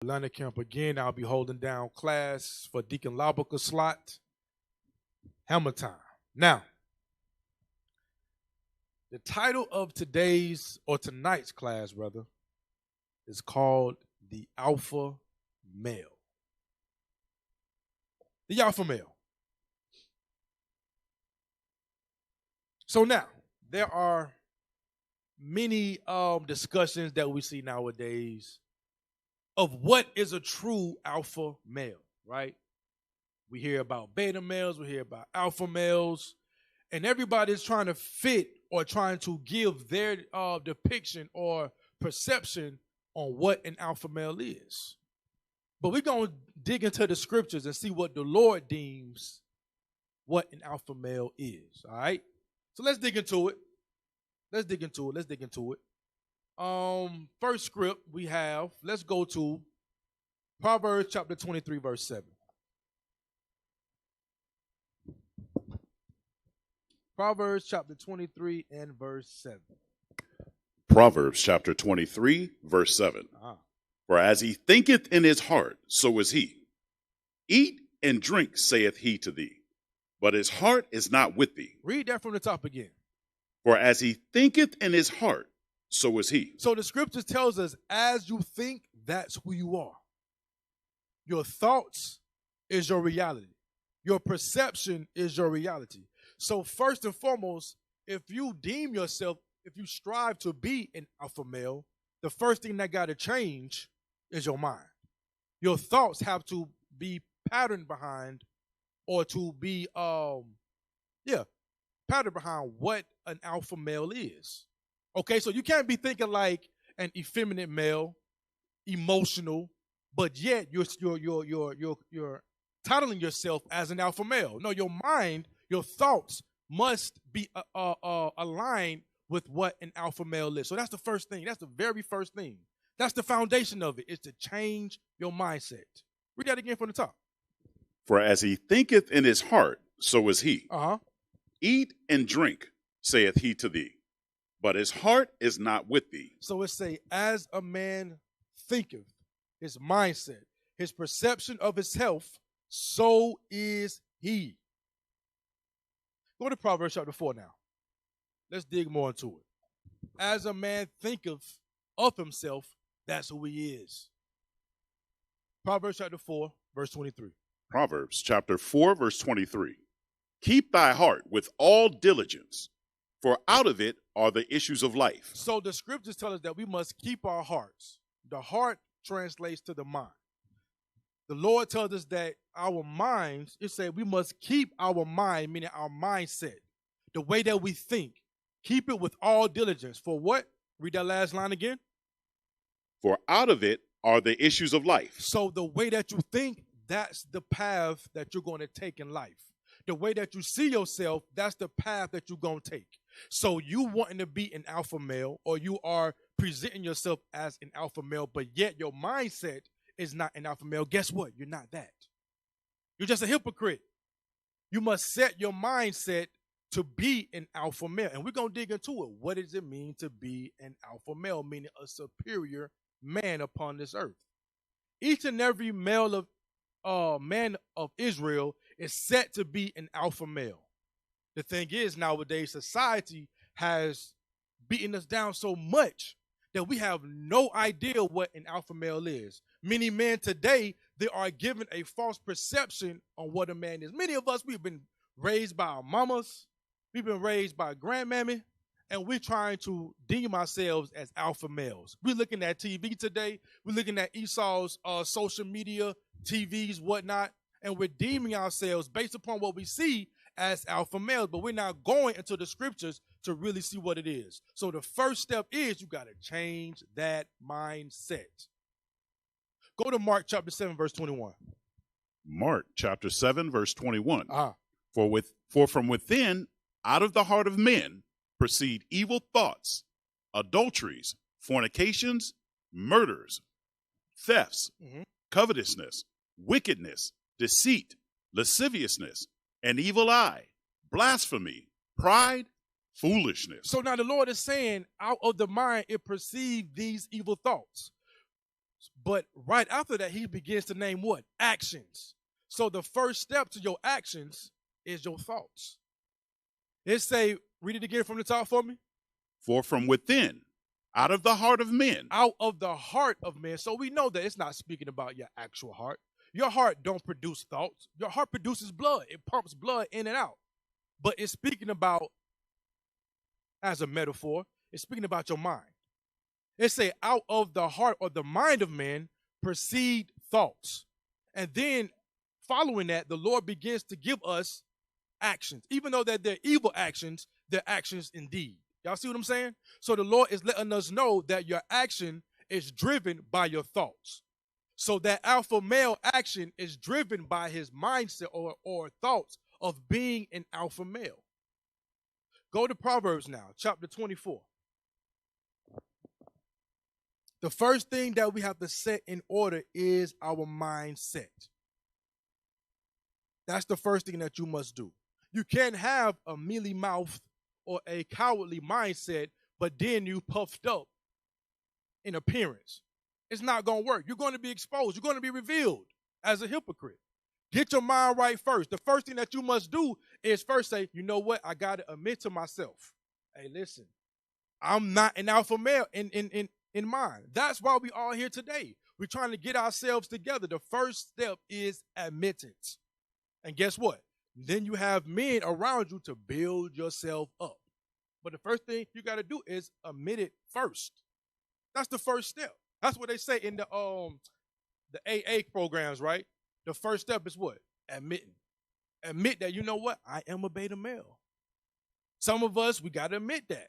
Atlanta camp again. I'll be holding down class for Deacon Labaca slot. Hammer time. Now, the title of today's or tonight's class, rather, is called The Alpha Male. The Alpha Male. So now, there are many discussions that we see nowadays of what is a true alpha male, right? We hear about beta males, we hear about alpha males, and everybody's trying to fit or trying to give their depiction or perception on what an alpha male is. But we're going to dig into the scriptures and see what the Lord deems what an alpha male is, all right? So let's dig into it. First script we have, let's go to Proverbs chapter 23, verse 7. Proverbs chapter 23 and verse 7. Proverbs chapter 23, verse 7. For as he thinketh in his heart, so is he. Eat and drink, saith he to thee, but his heart is not with thee. Read that from the top again. For as he thinketh in his heart, so is he. So the scriptures tells us, as you think, that's who you are. Your thoughts is your reality. Your perception is your reality. So first and foremost, if you deem yourself, if you strive to be an alpha male, the first thing that got to change is your mind. Your thoughts have to be patterned behind, or to be patterned behind what an alpha male is. Okay, so you can't be thinking like an effeminate male, emotional, but yet you're titling yourself as an alpha male. No, your mind, your thoughts must be aligned with what an alpha male is. So that's the first thing. That's the very first thing. That's the foundation of it, is to change your mindset. Read that again from the top. For as he thinketh in his heart, so is he. Eat and drink, saith he to thee, but his heart is not with thee. So it say, as a man thinketh, his mindset, his perception of his health, so is he. Go to Proverbs chapter 4 now. Let's dig more into it. As a man thinketh of himself, that's who he is. Proverbs chapter 4, verse 23. Proverbs chapter 4, verse 23. Keep thy heart with all diligence, for out of it are the issues of life. So the scriptures tell us that we must keep our hearts. The heart translates to the mind. The Lord tells us that our minds, it said we must keep our mind, meaning our mindset, the way that we think. Keep it with all diligence. For what? Read that last line again. For out of it are the issues of life. So the way that you think, that's the path that you're going to take in life. The way that you see yourself, that's the path that you're going to take. So you wanting to be an alpha male, or you are presenting yourself as an alpha male, but yet your mindset is not an alpha male. Guess what? You're not that. You're just a hypocrite. You must set your mindset to be an alpha male. And we're going to dig into it. What does it mean to be an alpha male, meaning a superior man upon this earth? Each and every male of man of Israel is set to be an alpha male. The thing is, nowadays, society has beaten us down so much that we have no idea what an alpha male is. Many men today, they are given a false perception on what a man is. Many of us, we've been raised by our mamas, we've been raised by grandmammy, and we're trying to deem ourselves as alpha males. We're looking at TV today, we're looking at Esau's social media, TVs, whatnot, and we're deeming ourselves based upon what we see as alpha males, but we're not going into the scriptures to really see what it is. So the first step is you got to change that mindset. Go to Mark chapter 7, verse 21. Mark chapter 7, verse 21. For from within, out of the heart of men, proceed evil thoughts, adulteries, fornications, murders, thefts, covetousness, wickedness, deceit, lasciviousness, an evil eye, blasphemy, pride, foolishness. So now the Lord is saying, out of the mind, it perceived these evil thoughts. But right after that, he begins to name what? Actions. So the first step to your actions is your thoughts. It say, read it again from the top for me. For from within, out of the heart of men. Out of the heart of men. So we know that it's not speaking about your actual heart. Your heart don't produce thoughts. Your heart produces blood. It pumps blood in and out. But it's speaking about, as a metaphor, it's speaking about your mind. It say, out of the heart or the mind of men proceed thoughts. And then following that, the Lord begins to give us actions. Even though that they're evil actions, they're actions indeed. Y'all see what I'm saying? So the Lord is letting us know that your action is driven by your thoughts. So that alpha male action is driven by his mindset or thoughts of being an alpha male. Go to Proverbs now, chapter 24. The first thing that we have to set in order is our mindset. That's the first thing that you must do. You can't have a mealy-mouthed or a cowardly mindset, but then you puffed up in appearance. It's not going to work. You're going to be exposed. You're going to be revealed as a hypocrite. Get your mind right first. The first thing that you must do is first say, you know what? I got to admit to myself, hey, listen, I'm not an alpha male in mind. That's why we are here today. We're trying to get ourselves together. The first step is admittance. And guess what? Then you have men around you to build yourself up. But the first thing you got to do is admit it first. That's the first step. That's what they say in the AA programs, right? The first step is what? Admitting. Admit that, you know what? I am a beta male. Some of us, we got to admit that.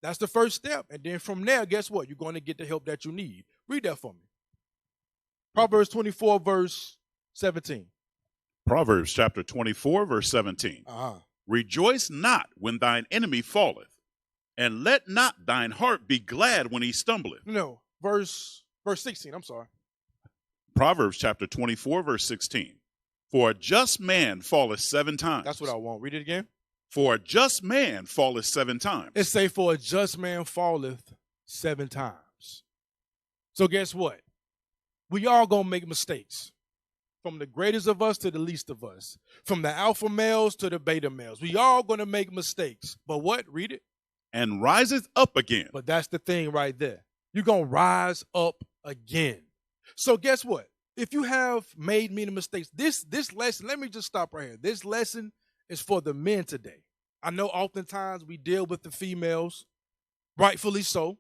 That's the first step. And then from there, guess what? You're going to get the help that you need. Read that for me. Proverbs 24, verse 17. Proverbs chapter 24, verse 17. Rejoice not when thine enemy falleth, and let not thine heart be glad when he stumbleth. No, verse 16, I'm sorry. Proverbs chapter 24, verse 16. For a just man falleth 7 times. That's what I want. Read it again. For a just man falleth 7 times. It say, for a just man falleth 7 times. So guess what? We all gonna make mistakes. From the greatest of us to the least of us. From the alpha males to the beta males. We all gonna make mistakes. But what? Read it. And riseth up again. But that's the thing right there. You're gonna rise up again. So guess what? If you have made many mistakes, this lesson, let me just stop right here. This lesson is for the men today. I know oftentimes we deal with the females, rightfully so.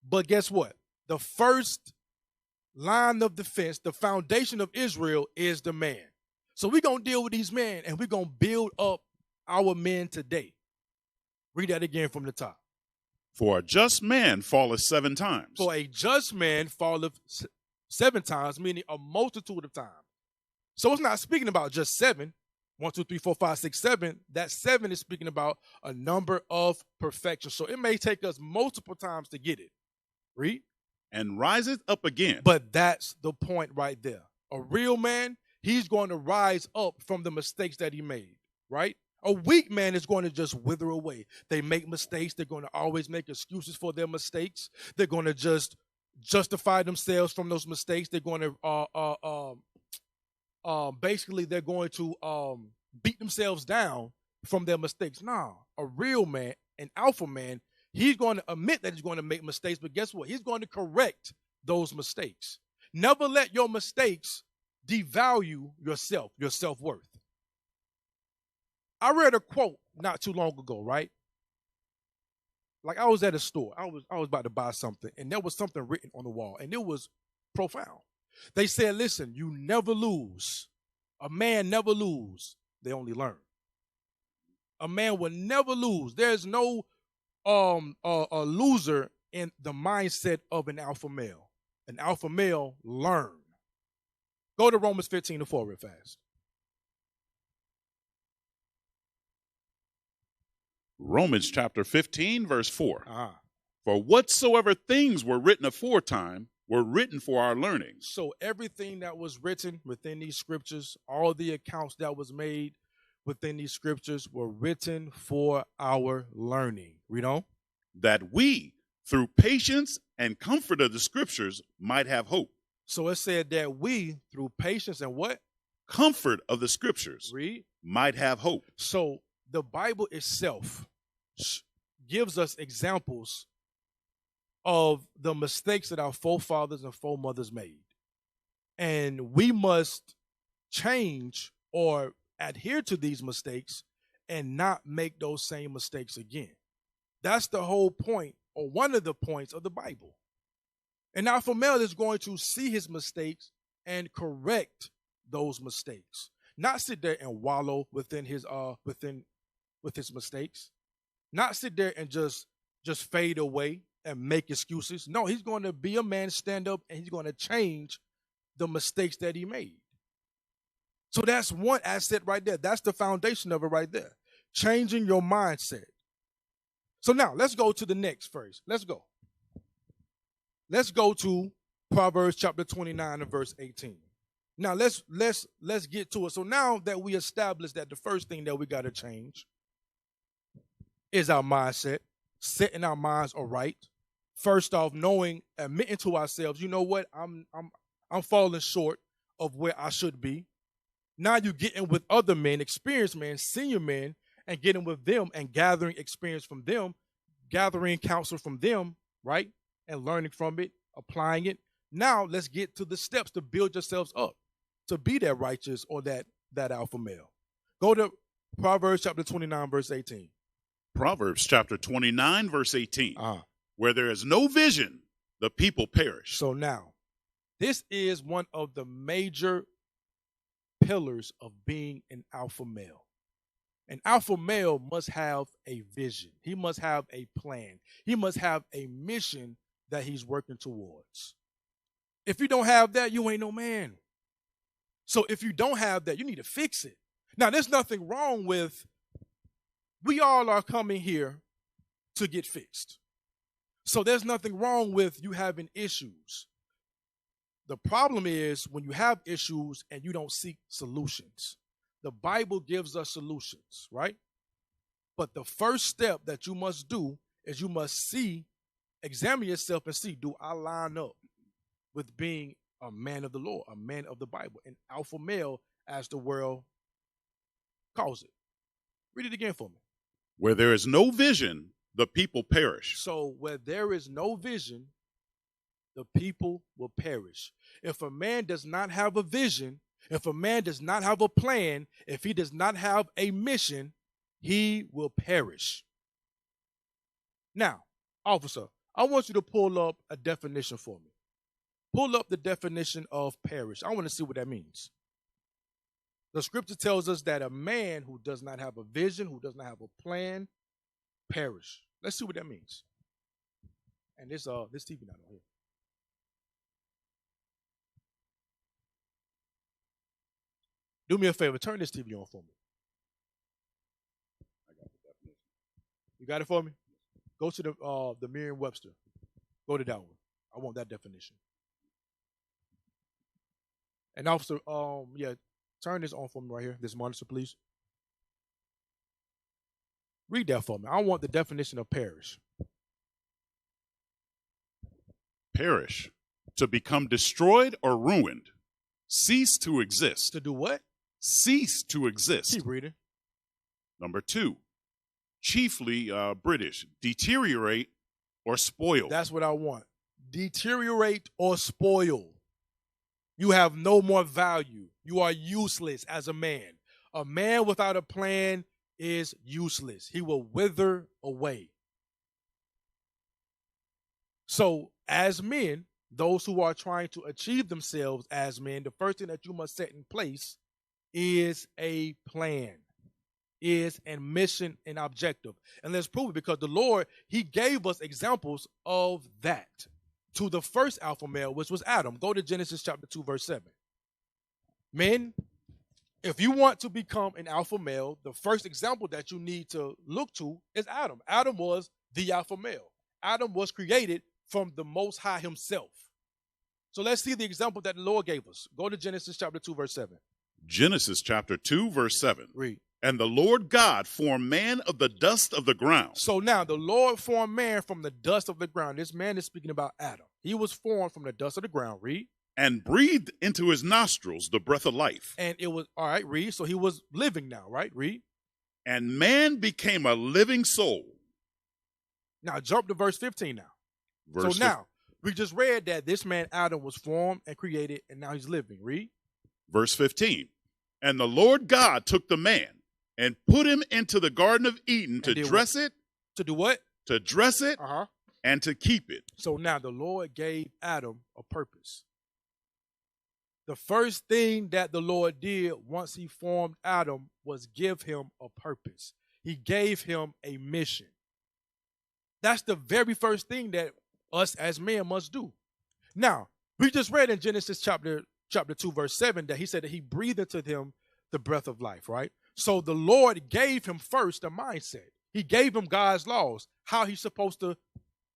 But guess what? The first line of defense, the foundation of Israel is the man. So we're going to deal with these men and we're going to build up our men today. Read that again from the top. For a just man falleth 7 times. For a just man falleth 7 times, meaning a multitude of times. So it's not speaking about just 7. 1, 2, 3, 4, 5, 6, 7. That 7 is speaking about a number of perfection. So it may take us multiple times to get it. Read. And riseth up again. But that's the point right there. A real man, he's going to rise up from the mistakes that he made, right? A weak man is going to just wither away. They make mistakes. They're going to always make excuses for their mistakes. They're going to just justify themselves from those mistakes. They're going to basically they're going to beat themselves down from their mistakes. Nah, a real man, an alpha man, he's going to admit that he's going to make mistakes, but guess what? He's going to correct those mistakes. Never let your mistakes devalue yourself, your self-worth. I read a quote not too long ago, right? Like I was at a store. I was about to buy something, and there was something written on the wall, and it was profound. They said, listen, you never lose. A man never lose. They only learn. A man will never lose. There's no a loser in the mindset of an alpha male. An alpha male learn. Go to Romans 15:4 real fast. Romans chapter 15, verse 4. For whatsoever things were written aforetime were written for our learning. So everything that was written within these scriptures, all the accounts that was made within these scriptures were written for our learning. Read on. That we, through patience and comfort of the scriptures, might have hope. So it said that we, through patience and what? Comfort of the scriptures, Read. might have hope. So the Bible itself gives us examples of the mistakes that our forefathers and foremothers made. And we must change or adhere to these mistakes and not make those same mistakes again. That's the whole point, or one of the points of the Bible. And alpha male is going to see his mistakes and correct those mistakes. Not sit there and wallow within his mistakes. Not sit there and just fade away and make excuses. No, he's going to be a man, stand up, and he's going to change the mistakes that he made. So that's one asset right there. That's the foundation of it right there. Changing your mindset. So now let's go to the next verse. Let's go. Let's go to Proverbs chapter 29 and verse 18. Now let's get to it. So now that we established that the first thing that we got to change is our mindset, setting our minds aright. First off, admitting to ourselves, you know what, I'm falling short of where I should be. Now you getting with other men, experienced men, senior men, and getting with them and gathering experience from them, gathering counsel from them, right? And learning from it, applying it. Now let's get to the steps to build yourselves up to be that righteous or that alpha male. Go to Proverbs chapter 29, verse 18. Proverbs chapter 29, verse 18. Where there is no vision, the people perish. So now, this is one of the major pillars of being an alpha male. An alpha male must have a vision. He must have a plan. He must have a mission that he's working towards. If you don't have that, you ain't no man. So if you don't have that, you need to fix it. Now, there's nothing wrong with, we all are coming here to get fixed. So there's nothing wrong with you having issues. The problem is when you have issues and you don't seek solutions. The Bible gives us solutions, right? But the first step that you must do is you must examine yourself and see, do I line up with being a man of the Lord, a man of the Bible, an alpha male as the world calls it? Read it again for me. Where there is no vision, the people perish. So where there is no vision, the people will perish. If a man does not have a vision, if a man does not have a plan, if he does not have a mission, he will perish. Now, officer, I want you to pull up a definition for me. Pull up the definition of perish. I want to see what that means. The scripture tells us that a man who does not have a vision, who does not have a plan, perish. Let's see what that means. And this TV not on here. Do me a favor, turn this TV on for me. I got the definition. You got it for me? Go to the Merriam-Webster. Go to that one. I want that definition. And officer, turn this on for me right here. This monitor, please. Read that for me. I want the definition of perish. Perish, to become destroyed or ruined, cease to exist. To do what? Cease to exist. Keep reading. Number 2, chiefly British, deteriorate or spoil. That's what I want. Deteriorate or spoil. You have no more value. You are useless as a man. A man without a plan is useless. He will wither away. So as men, those who are trying to achieve themselves as men, the first thing that you must set in place is a plan, is a mission and objective. And let's prove it, because the Lord, he gave us examples of that to the first alpha male, which was Adam. Go to Genesis chapter 2, verse 7. Men, if you want to become an alpha male, the first example that you need to look to is Adam. Adam was the alpha male. Adam was created from the Most High himself. So let's see the example that the Lord gave us. Go to Genesis chapter 2, verse 7. Genesis chapter 2, verse 7. Read. And the Lord God formed man of the dust of the ground. So now the Lord formed man from the dust of the ground. This man is speaking about Adam. He was formed from the dust of the ground. Read. and breathed into his nostrils the breath of life. And it was, all right, read. So he was living now, right? Read. And man became a living soul. Now jump to verse 15 now. Verse so now, we just read that this man Adam was formed and created, and now he's living. Read. Verse 15. And the Lord God took the man and put him into the Garden of Eden to dress it. To do what? To dress it and to keep it. So now the Lord gave Adam a purpose. The first thing that the Lord did once he formed Adam was give him a purpose. He gave him a mission. That's the very first thing that us as men must do. Now, we just read in Genesis chapter 2, verse 7, that he said that he breathed into him the breath of life, right? So the Lord gave him first a mindset. He gave him God's laws, how he's supposed to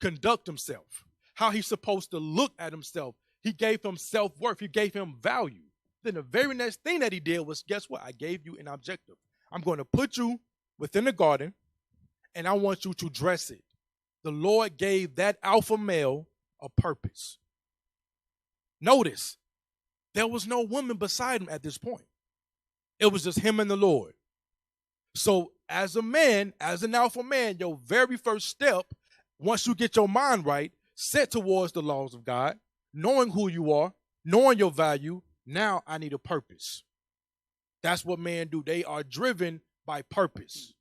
conduct himself, how he's supposed to look at himself. He gave him self-worth. He gave him value. Then the very next thing that he did was, guess what? I gave you an objective. I'm going to put you within the garden, and I want you to dress it. The Lord gave that alpha male a purpose. Notice, there was no woman beside him at this point. It was just him and the Lord. So as a man, as an alpha man, your very first step, once you get your mind right, set towards the laws of God, knowing who you are, knowing your value, now I need a purpose. That's what men do. They are driven by purpose.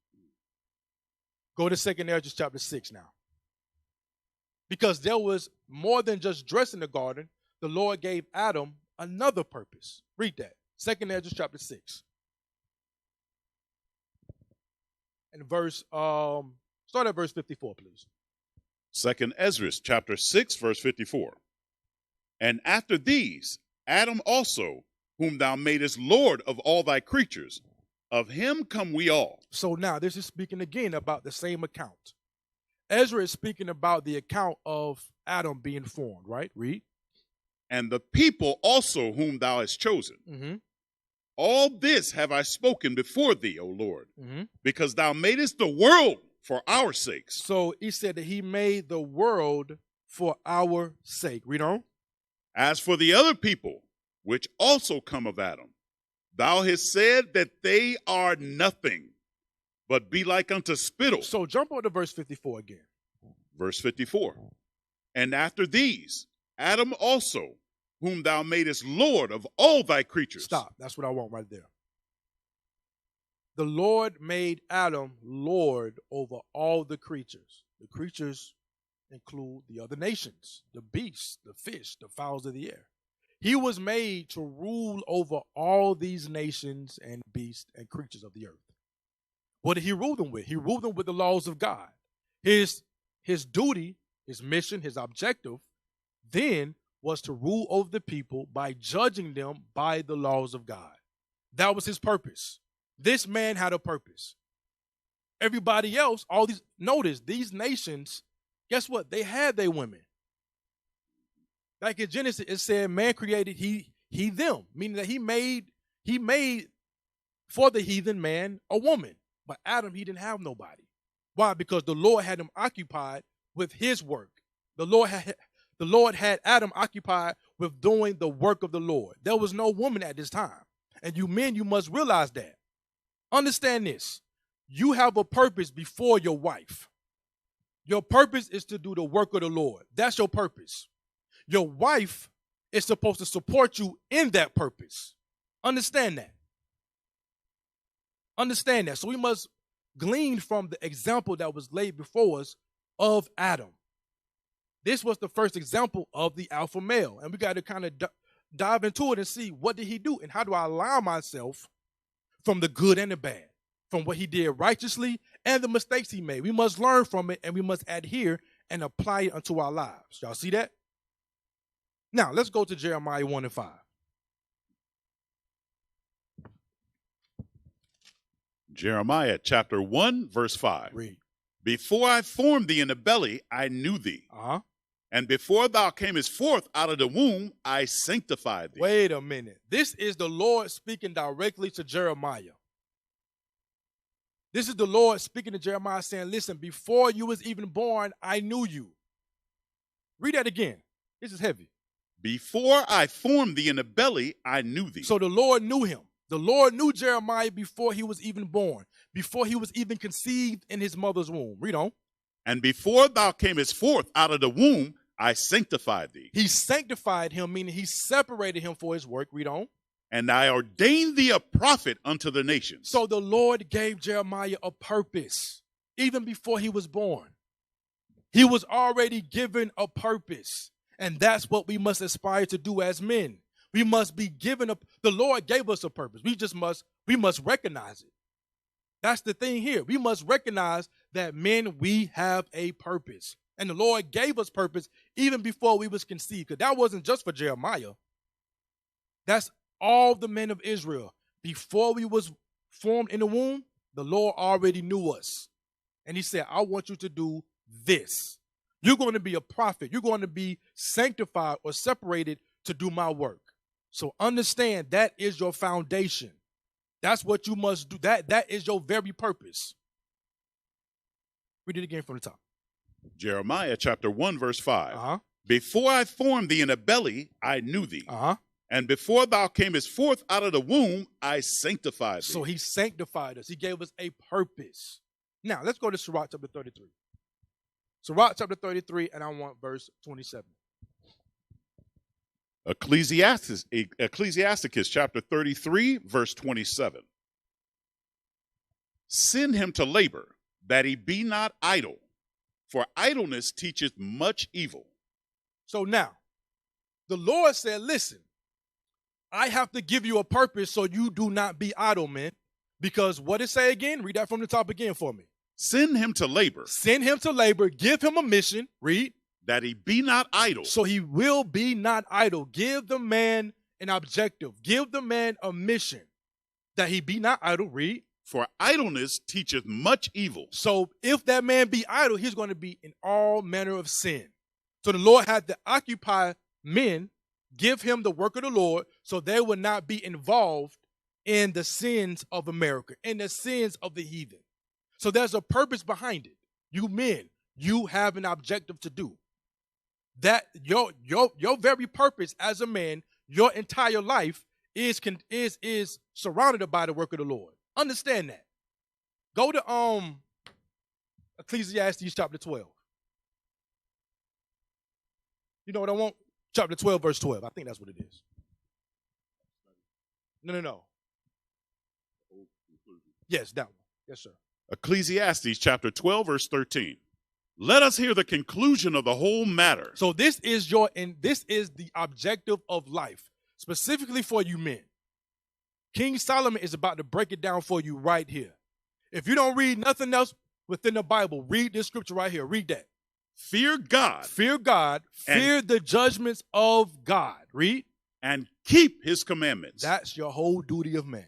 Go to 2 Ezra chapter 6 now. Because there was more than just dressing the garden. The Lord gave Adam another purpose. Read that. 2 Ezra chapter 6. And start at verse 54, please. 2 Ezra chapter 6, verse 54. And after these, Adam also, whom thou madest Lord of all thy creatures, of him come we all. So now this is speaking again about the same account. Ezra is speaking about the account of Adam being formed, right? Read. And the people also whom thou hast chosen. Mm-hmm. All this have I spoken before thee, O Lord, mm-hmm. because thou madest the world for our sakes. So he said that he made the world for our sake. Read on. As for the other people, which also come of Adam, thou hast said that they are nothing, but be like unto spittle. So jump on to verse 54 again. Verse 54. And after these, Adam also, whom thou madest Lord of all thy creatures. Stop. That's what I want right there. The Lord made Adam Lord over all the creatures. The creatures include the other nations, the beasts, the fish, the fowls of the air. He was made to rule over all these nations and beasts and creatures of the earth. What did he rule them with? He ruled them with the laws of God. His duty, his mission, his objective then was to rule over the people by judging them by the laws of God. That was his purpose. This man had a purpose. Everybody else, notice these nations, guess what? They had their women. Like in Genesis, it said man created he them, meaning that he made for the heathen man a woman. But Adam, he didn't have nobody. Why? Because the Lord had him occupied with his work. The Lord had Adam occupied with doing the work of the Lord. There was no woman at this time. And you men, you must realize that. Understand this. You have a purpose before your wife. Your purpose is to do the work of the Lord. That's your purpose. Your wife is supposed to support you in that purpose. Understand that. Understand that. So we must glean from the example that was laid before us of Adam. This was the first example of the alpha male. And we got to kind of dive into it and see what did he do and how do I align myself from the good and the bad, from what he did righteously and the mistakes he made. We must learn from it and we must adhere and apply it unto our lives. Y'all see that? Now, let's go to Jeremiah 1 and 5. Jeremiah chapter 1, verse 5. Read. Before I formed thee in the belly, I knew thee. And before thou camest forth out of the womb, I sanctified thee. Wait a minute. This is the Lord speaking directly to Jeremiah. This is the Lord speaking to Jeremiah saying, listen, before you was even born, I knew you. Read that again. This is heavy. Before I formed thee in the belly, I knew thee. So the Lord knew him. The Lord knew Jeremiah before he was even born, before he was even conceived in his mother's womb. Read on. And before thou camest forth out of the womb, I sanctified thee. He sanctified him, meaning he separated him for his work. Read on. And I ordained thee a prophet unto the nations. So the Lord gave Jeremiah a purpose even before he was born. He was already given a purpose. And that's what we must aspire to do as men. We must be given the Lord gave us a purpose. We must recognize it. That's the thing here. We must recognize that men, we have a purpose. And the Lord gave us purpose even before we was conceived. Because that wasn't just for Jeremiah. That's all the men of Israel. Before we was formed in the womb, the Lord already knew us. And he said, I want you to do this. You're going to be a prophet. You're going to be sanctified or separated to do my work. So understand that is your foundation. That's what you must do. That is your very purpose. Read it again from the top. Jeremiah chapter 1, verse 5. Before I formed thee in the belly, I knew thee. And before thou camest forth out of the womb, I sanctified thee. So he sanctified us. He gave us a purpose. Now, let's go to Sirach chapter 33. Sirach chapter 33, and I want verse 27. Ecclesiasticus chapter 33, verse 27. Send him to labor, that he be not idle, for idleness teacheth much evil. So now, the Lord said, listen, I have to give you a purpose so you do not be idle, man. Because what it say again? Read that from the top again for me. Send him to labor. Send him to labor. Give him a mission. Read. That he be not idle. So he will be not idle. Give the man an objective. Give the man a mission. That he be not idle. Read. For idleness teacheth much evil. So if that man be idle, he's going to be in all manner of sin. So the Lord had to occupy men, give him the work of the Lord, so they would not be involved in the sins of America, in the sins of the heathen. So there's a purpose behind it. You men, you have an objective to do. That your very purpose as a man, your entire life is surrounded by the work of the Lord. Understand that. Go to Ecclesiastes chapter 12. You know what I want? Chapter 12, verse 12. I think that's what it is. No. Yes, that one. Yes, sir. Ecclesiastes chapter 12, verse 13. Let us hear the conclusion of the whole matter. So this is the objective of life, specifically for you men. King Solomon is about to break it down for you right here. If you don't read nothing else within the Bible, read this scripture right here. Read that. Fear God. Fear God. Fear the judgments of God. Read. And keep his commandments. That's your whole duty of man.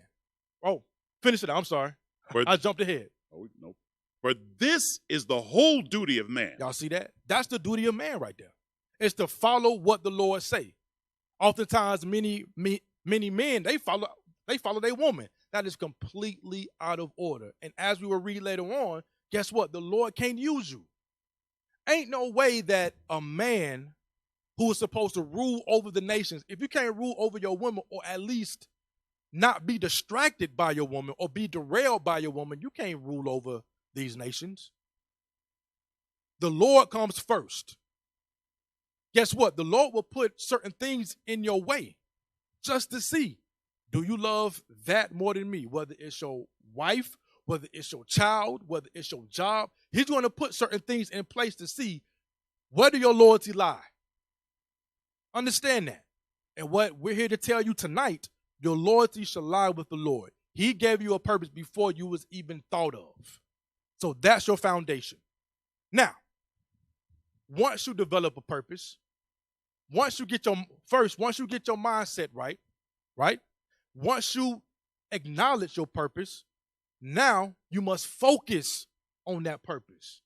Oh, finish it. I'm sorry. I jumped ahead. Oh, no. For this is the whole duty of man. Y'all see that? That's the duty of man right there. It's to follow what the Lord say. Oftentimes, many men, they follow their woman. That is completely out of order. And as we will read later on, guess what? The Lord can't use you. Ain't no way that a man who is supposed to rule over the nations, if you can't rule over your woman, or at least not be distracted by your woman or be derailed by your woman, you can't rule over these nations. The Lord comes first. Guess what? The Lord will put certain things in your way just to see, do you love that more than me? Whether it's your wife, whether it's your child, whether it's your job, he's going to put certain things in place to see, where do your loyalty lie? Understand that. And what we're here to tell you tonight, your loyalty shall lie with the Lord. He gave you a purpose before you was even thought of. So that's your foundation. Now, once you develop a purpose, once you get your mindset right? Once you acknowledge your purpose, now you must focus on that purpose.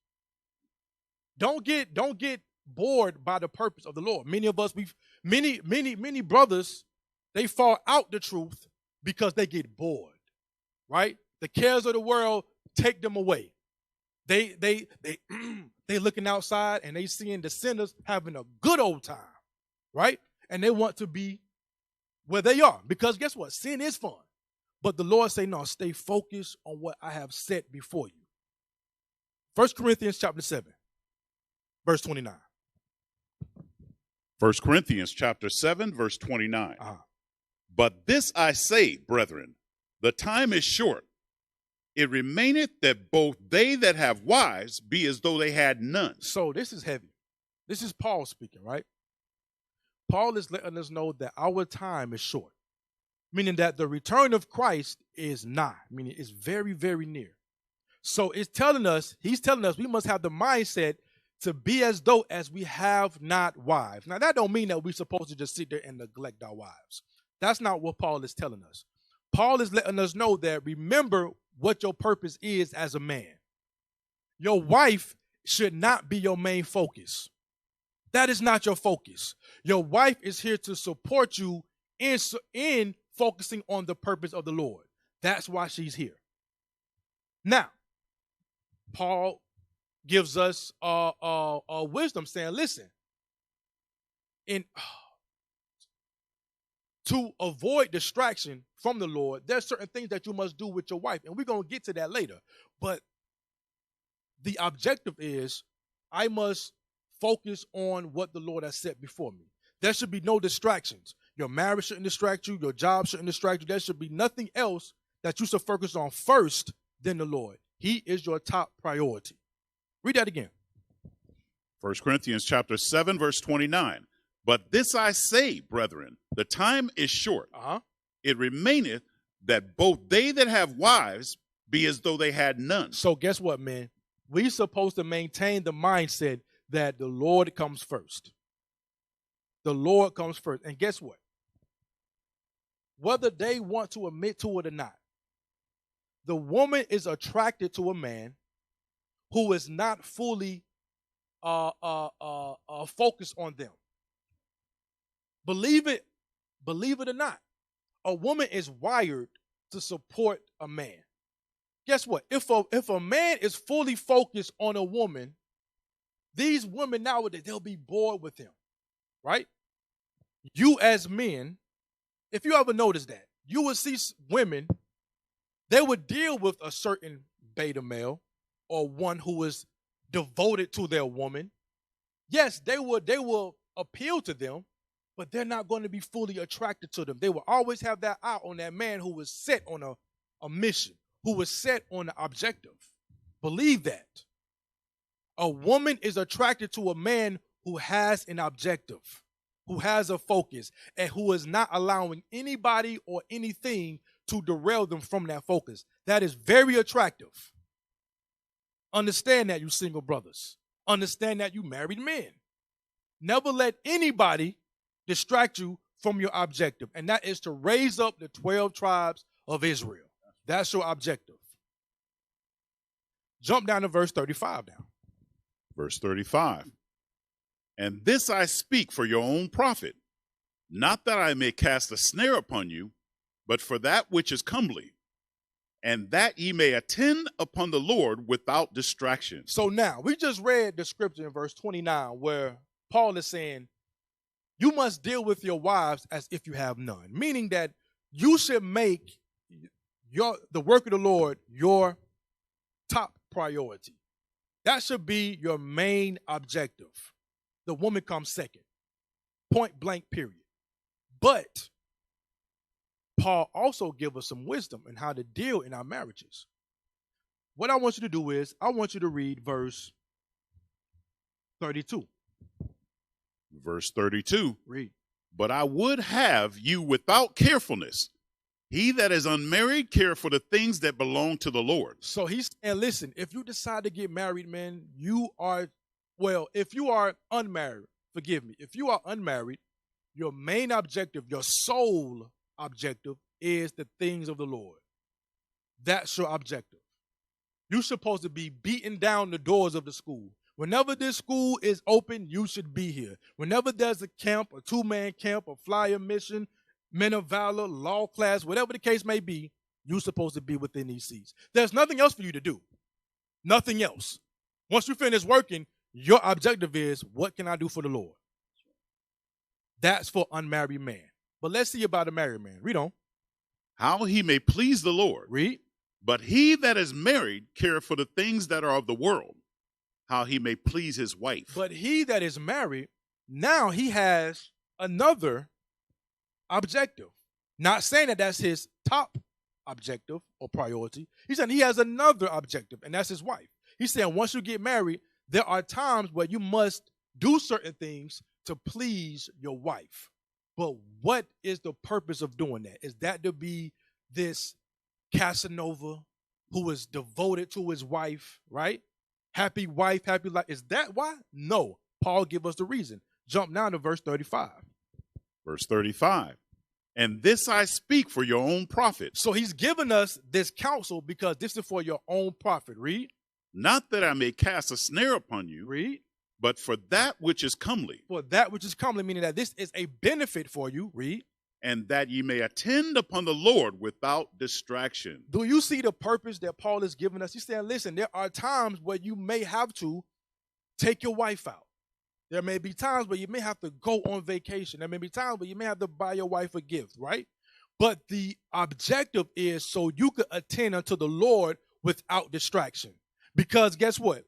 Don't get bored by the purpose of the Lord. Many of us, many brothers, they fall out the truth because they get bored, right? The cares of the world take them away. They looking outside and they seeing the sinners having a good old time, right? and they want to be where they are. Because guess what? Sin is fun. But the Lord say, no, stay focused on what I have set before you. 1 Corinthians chapter 7, verse 29. 1 Corinthians chapter 7, verse 29. But this I say, brethren, the time is short. It remaineth that both they that have wives be as though they had none. So this is heavy. This is Paul speaking, right? Paul is letting us know that our time is short, meaning that the return of Christ is nigh, meaning it's very, very near. So he's telling us we must have the mindset to be as though as we have not wives. Now, that don't mean that we're supposed to just sit there and neglect our wives. That's not what Paul is telling us. Paul is letting us know that remember what your purpose is as a man. Your wife should not be your main focus. That is not your focus. Your wife is here to support you in focusing on the purpose of the Lord. That's why she's here. Now, Paul gives us a wisdom saying, listen, to avoid distraction from the Lord, there's certain things that you must do with your wife, and we're going to get to that later. But the objective is I must focus on what the Lord has set before me. There should be no distractions. Your marriage shouldn't distract you. Your job shouldn't distract you. There should be nothing else that you should focus on first than the Lord. He is your top priority. Read that again. 1 Corinthians chapter 7, verse 29. But this I say, brethren, the time is short. It remaineth that both they that have wives be as though they had none. So guess what, man? We're supposed to maintain the mindset that the Lord comes first. The Lord comes first. And guess what? Whether they want to admit to it or not, the woman is attracted to a man who is not fully focused on them. Believe it or not, a woman is wired to support a man. Guess what? If a man is fully focused on a woman, these women nowadays, they'll be bored with him, right? You as men, if you ever notice that, you would see women, they would deal with a certain beta male or one who is devoted to their woman. Yes, they will appeal to them, but they're not going to be fully attracted to them. They will always have that eye on that man who was set on a mission, who was set on an objective. Believe that. A woman is attracted to a man who has an objective, who has a focus, and who is not allowing anybody or anything to derail them from that focus. That is very attractive. Understand that, you single brothers. Understand that, you married men. Never let anybody distract you from your objective, and that is to raise up the 12 tribes of Israel. That's your objective. Jump down to verse 35 now. Verse 35. And this I speak for your own profit, not that I may cast a snare upon you, but for that which is comely, and that ye may attend upon the Lord without distraction. So now, we just read the scripture in verse 29 where Paul is saying, you must deal with your wives as if you have none, meaning that you should make the work of the Lord your top priority. That should be your main objective. The woman comes second, point blank, period. But Paul also gives us some wisdom in how to deal in our marriages. What I want you to do is, I want you to read verse 32. Verse 32. Read. But I would have you without carefulness. He that is unmarried care for the things that belong to the Lord. So he's saying, listen, if you decide to get married, man, if you are unmarried, forgive me, if you are unmarried, your main objective, your sole objective is the things of the Lord. That's your objective. You're supposed to be beating down the doors of the school. Whenever this school is open, you should be here. Whenever there's a camp, a two-man camp, a flyer mission, men of valor, law class, whatever the case may be, you're supposed to be within these seats. There's nothing else for you to do. Nothing else. Once you finish working, your objective is, what can I do for the Lord? That's for unmarried man. But let's see about a married man. Read on. How he may please the Lord. Read. But he that is married careth for the things that are of the world, how he may please his wife. But he that is married, now he has another objective. Not saying that that's his top objective or priority. He's saying he has another objective, and that's his wife. He's saying once you get married, there are times where you must do certain things to please your wife. But what is the purpose of doing that? Is that to be this Casanova who is devoted to his wife, right? Happy wife, happy life. Is that why? No. Paul give us the reason. Jump now to verse 35. Verse 35. And this I speak for your own profit. So he's given us this counsel because this is for your own profit. Read. Not that I may cast a snare upon you. Read. But for that which is comely. For that which is comely, meaning that this is a benefit for you. Read. And that ye may attend upon the Lord without distraction. Do you see the purpose that Paul is giving us? He's saying, listen, there are times where you may have to take your wife out. There may be times where you may have to go on vacation. There may be times where you may have to buy your wife a gift, right? But the objective is so you could attend unto the Lord without distraction. Because guess what?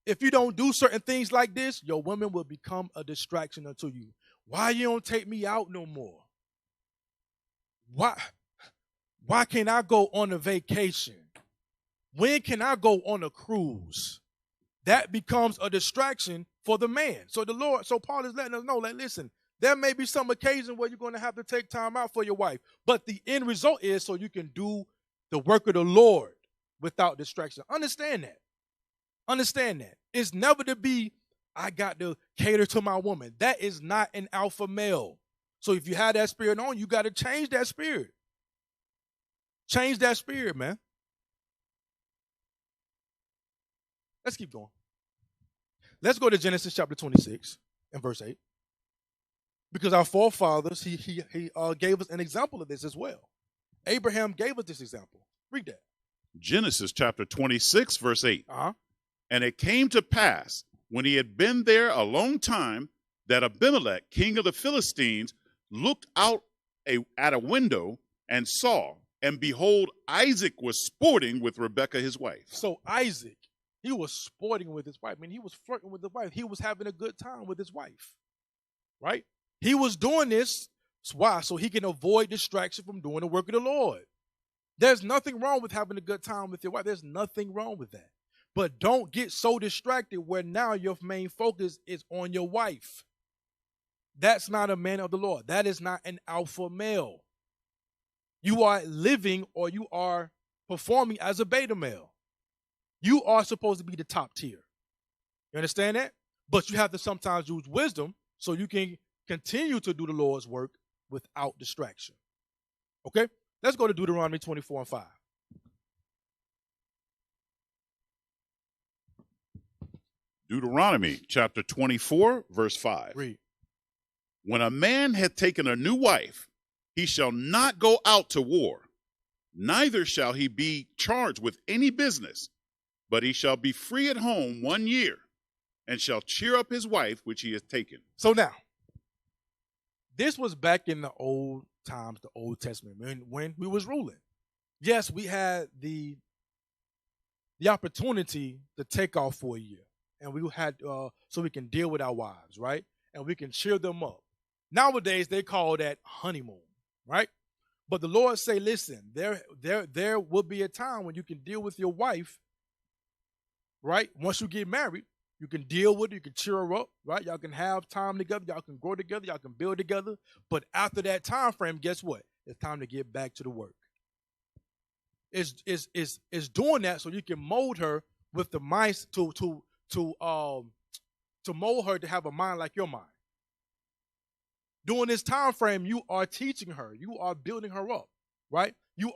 If you don't do certain things like this, your woman will become a distraction unto you. Why you don't take me out no more? Why can't I go on a vacation? When can I go on a cruise? That becomes a distraction for the man. So Paul is letting us know, like, listen, there may be some occasion where you're going to have to take time out for your wife, but the end result is so you can do the work of the Lord without distraction. Understand that. Understand that. It's never to be, I got to cater to my woman. That is not an alpha male. So if you have that spirit on, you got to change that spirit. Change that spirit, man. Let's keep going. Let's go to Genesis chapter 26 and verse 8. Because our forefathers, he gave us an example of this as well. Abraham gave us this example. Read that. Genesis chapter 26, verse 8. Uh-huh. And it came to pass, when he had been there a long time, that Abimelech, king of the Philistines, looked out at a window and saw, and behold, Isaac was sporting with Rebekah his wife. So Isaac, he was sporting with his wife. I mean, he was flirting with his wife. He was having a good time with his wife, right? He was doing this. Why? So he can avoid distraction from doing the work of the Lord. There's nothing wrong with having a good time with your wife. There's nothing wrong with that. But don't get so distracted where now your main focus is on your wife. That's not a man of the Lord. That is not an alpha male. You are living or you are performing as a beta male. You are supposed to be the top tier. You understand that? But you have to sometimes use wisdom so you can continue to do the Lord's work without distraction. Okay? Let's go to Deuteronomy 24 and 5. Deuteronomy chapter 24, verse 5. Read. When a man hath taken a new wife, he shall not go out to war, neither shall he be charged with any business, but he shall be free at home 1 year, and shall cheer up his wife which he has taken. So now, this was back in the old times, the Old Testament, when we was ruling. Yes, we had the opportunity to take off for a year, and we had so we can deal with our wives, right? And we can cheer them up. Nowadays, they call that honeymoon, right? But the Lord say, listen, there will be a time when you can deal with your wife, right? Once you get married, you can deal with it, you can cheer her up, right? Y'all can have time together, y'all can grow together, y'all can build together. But after that time frame, guess what? It's time to get back to the work. It's doing that so you can mold her with the mind to mold her to have a mind like your mind. During this time frame, you are teaching her, you are building her up, right? You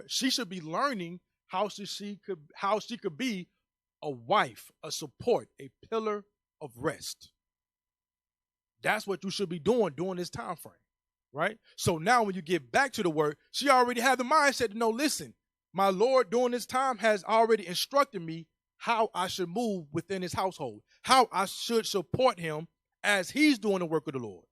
she should be learning how she could be a wife, a support, a pillar of rest. That's what you should be doing during this time frame, right? So now when you get back to the work, she already had the mindset to know, listen, my Lord during this time has already instructed me how I should move within his household, how I should support him as he's doing the work of the Lord.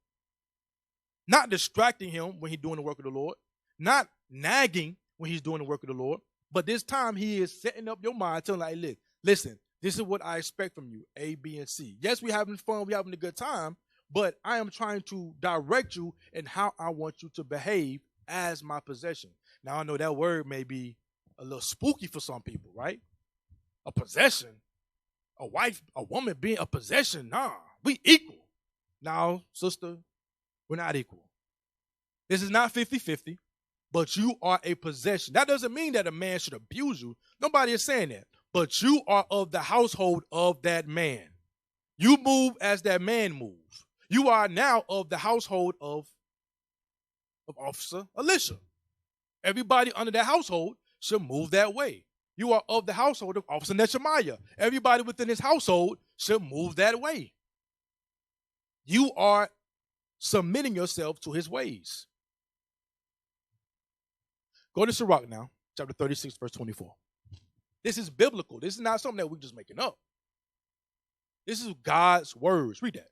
not distracting him when he's doing the work of the Lord, not nagging when he's doing the work of the Lord, but this time he is setting up your mind, telling like, look, listen, this is what I expect from you, A, B, and C. Yes, we're having fun, we're having a good time, but I am trying to direct you in how I want you to behave as my possession. Now, I know that word may be a little spooky for some people, right? A possession, a wife, a woman being a possession, nah, we equal. Now, sister, we're not equal. This is not 50-50, but you are a possession. That doesn't mean that a man should abuse you. Nobody is saying that. But you are of the household of that man. You move as that man moves. You are now of the household of Officer Elisha. Everybody under that household should move that way. You are of the household of Officer Nehemiah. Everybody within his household should move that way. You are submitting yourself to his ways. Go to Sirach now, chapter 36, verse 24. This is biblical. This is not something that we're just making up. This is God's words. Read that.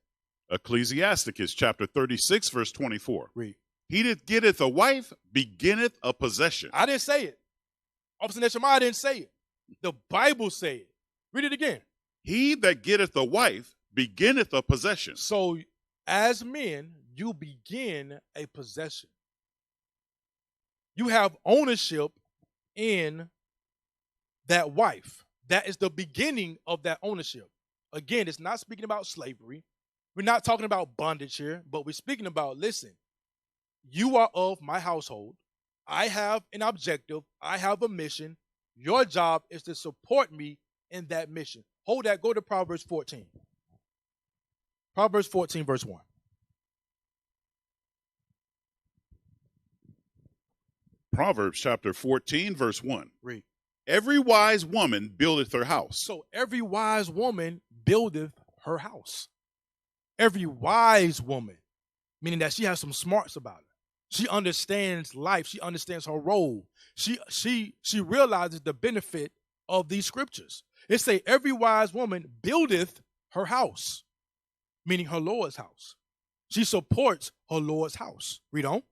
Ecclesiasticus chapter 36, verse 24. Read. He that getteth a wife beginneth a possession. I didn't say it. Officer Nehemiah didn't say it. The Bible said it. Read it again. He that getteth a wife beginneth a possession. So as men, you begin a possession. You have ownership in that wife. That is the beginning of that ownership. Again, it's not speaking about slavery. We're not talking about bondage here, but we're speaking about, listen, you are of my household. I have an objective. I have a mission. Your job is to support me in that mission. Hold that. Go to Proverbs 14. Proverbs 14, verse 1. Proverbs chapter 14, verse 1. Read. Every wise woman buildeth her house. So every wise woman buildeth her house. Every wise woman, meaning that she has some smarts about her. She understands life. She understands her role. She realizes the benefit of these scriptures. It say every wise woman buildeth her house, meaning her Lord's house. She supports her Lord's house. Read on.